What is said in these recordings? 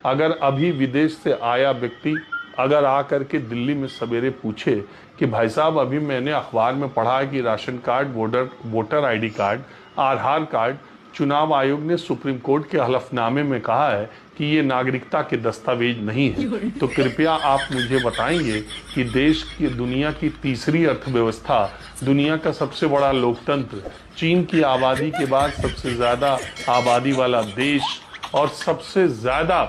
अगर अभी विदेश से आया व्यक्ति अगर आकर के दिल्ली में सवेरे पूछे कि भाई साहब अभी मैंने अखबार में पढ़ा है कि ration card, voter ID card, Aadhaar card, चुनाव आयोग ने सुप्रीम कोर्ट के हलफनामे में कहा है कि ये नागरिकता के दस्तावेज नहीं है, तो कृपया आप मुझे बताएंगे कि देश की दुनिया की तीसरी अर्थव्यवस्था, दुनिया का सबसे बड़ा लोकतंत्र, चीन की आबादी के बाद सबसे ज्यादा आबादी वाला देश और सबसे ज्यादा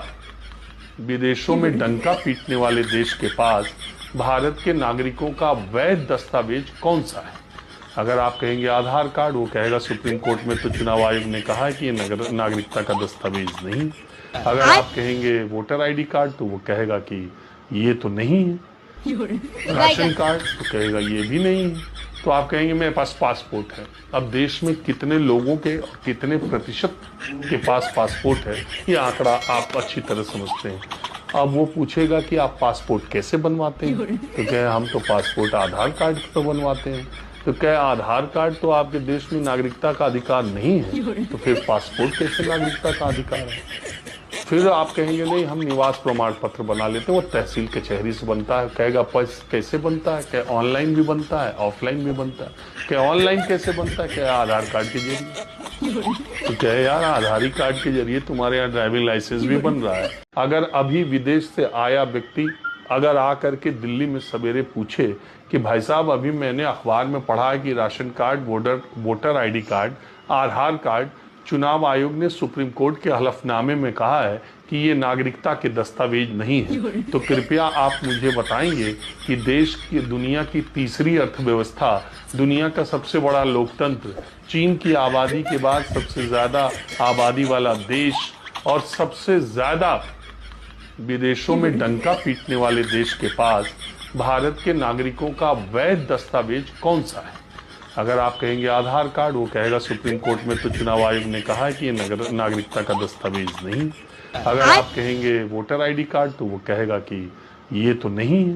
विदेशों में डंका पीटने वाले देश के पास भारत के नागरिकों का वैध दस्तावेज कौन सा है? अगर आप कहेंगे आधार कार्ड, वो कहेगा सुप्रीम कोर्ट में तो चुनाव आयोग ने कहा है कि ये नागरिकता का दस्तावेज नहीं। अगर आप कहेंगे वोटर आईडी कार्ड, तो वो कहेगा कि ये तो नहीं है। राशन कार्ड, तो कहेगा ये भी नहीं है। तो आप कहेंगे मेरे पास पासपोर्ट है। अब देश में कितने लोगों के, कितने प्रतिशत के पास पासपोर्ट है, ये आंकड़ा आप अच्छी तरह समझते हैं। अब वो पूछेगा कि आप पासपोर्ट कैसे बनवाते हैं, तो कहे हम तो पासपोर्ट आधार कार्ड पर बनवाते हैं। तो कहे आधार कार्ड तो आपके देश में नागरिकता का अधिकार नहीं है, तो फिर पासपोर्ट कैसे नागरिकता का अधिकार है? फिर आप कहेंगे नहीं हम निवास प्रमाण पत्र बना लेते हैं, वो तहसील कचहरी से बनता है। कहेगा कैसे बनता है? क्या ऑनलाइन भी बनता है, ऑफलाइन भी बनता है? क्या ऑनलाइन कैसे बनता है? क्या आधार कार्ड के जरिए? तो क्या यार आधार कार्ड के जरिए तुम्हारे यहाँ ड्राइविंग लाइसेंस भी बन रहा है। अगर अभी विदेश से आया व्यक्ति अगर आकर के दिल्ली में सवेरे पूछे कि भाई साहब अभी मैंने अखबार में पढ़ा है कि ration card, voter ID card, Aadhaar card, चुनाव आयोग ने सुप्रीम कोर्ट के हलफनामे में कहा है कि ये नागरिकता के दस्तावेज नहीं है, तो कृपया आप मुझे बताएंगे कि देश की, दुनिया की तीसरी अर्थव्यवस्था, दुनिया का सबसे बड़ा लोकतंत्र, चीन की आबादी के बाद सबसे ज्यादा आबादी वाला देश और सबसे ज्यादा विदेशों में डंका पीटने वाले देश के पास भारत के नागरिकों का वैध दस्तावेज कौन सा है? अगर आप कहेंगे आधार कार्ड, वो कहेगा सुप्रीम कोर्ट में तो चुनाव आयोग ने कहा है कि ये नागरिकता का दस्तावेज नहीं। अगर आप कहेंगे वोटर आईडी कार्ड, तो वो कहेगा कि ये तो नहीं है।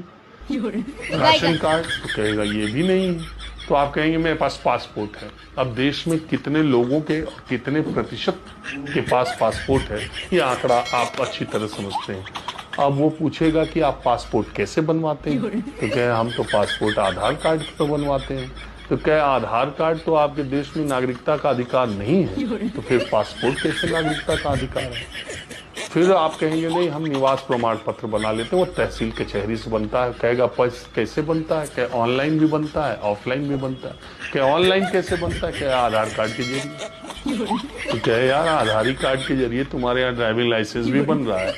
राशन कार्ड, तो कहेगा ये भी नहीं है। तो आप कहेंगे मेरे पास पासपोर्ट है। अब देश में कितने लोगों के, कितने प्रतिशत के पास पासपोर्ट है, ये आंकड़ा आप अच्छी तरह समझते हैं। अब वो पूछेगा कि आप पासपोर्ट कैसे बनवाते हैं, तो कहे हम तो पासपोर्ट आधार कार्ड पर बनवाते हैं। तो क्या आधार कार्ड तो आपके देश में नागरिकता का अधिकार नहीं है, तो फिर पासपोर्ट कैसे नागरिकता का अधिकार है? फिर आप कहेंगे नहीं हम निवास प्रमाण पत्र बना लेते हैं, वो तहसील कचहरी से बनता है। कहेगा कैसे बनता है? क्या ऑनलाइन भी बनता है, ऑफलाइन भी बनता है? क्या ऑनलाइन कैसे बनता है? क्या आधार कार्ड के जरिए? तो क्या यार आधार कार्ड के जरिए तुम्हारे यहाँ ड्राइविंग लाइसेंस भी बन रहा है।